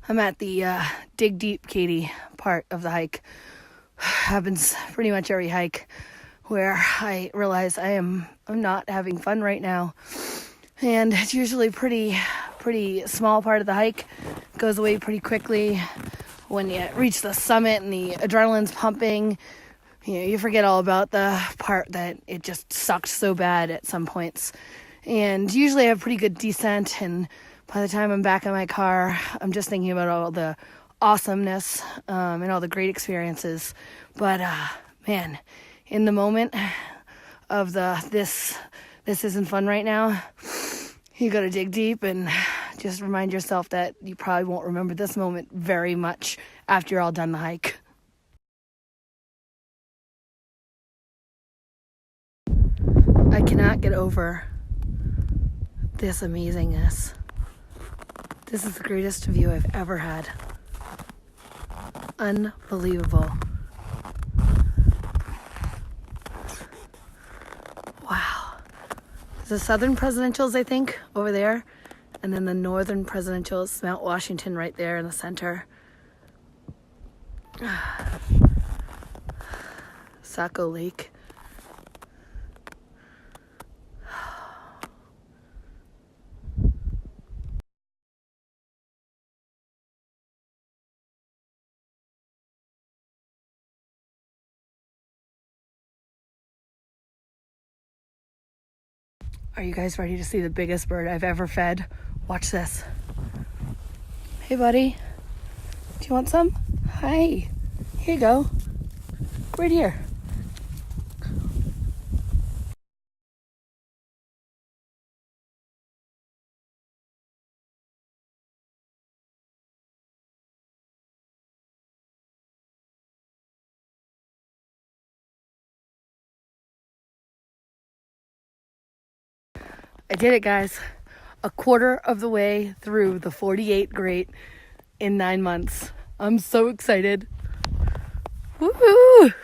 I'm at the Dig Deep, Katie part of the hike. Happens pretty much every hike where I realize I'm not having fun right now. And it's usually pretty small part of the hike. It goes away pretty quickly. When you reach the summit and the adrenaline's pumping, you forget all about the part that it just sucked so bad at some points. And usually I have pretty good descent, and by the time I'm back in my car, I'm just thinking about all the awesomeness and all the great experiences. But man, in the moment of this isn't fun right now, you gotta dig deep and just remind yourself that you probably won't remember this moment very much after you're all done the hike. I cannot get over this amazingness. This is the greatest view I've ever had. Unbelievable. Wow. The southern presidentials, I think, over there. And then the northern presidentials, Mount Washington right there in the center. Saco Lake. Are you guys ready to see the biggest bird I've ever fed? Watch this. Hey, buddy. Do you want some? Hi. Here you go. Right here. I did it, guys. A quarter of the way through the 48 Great in 9 months. I'm so excited. Woohoo!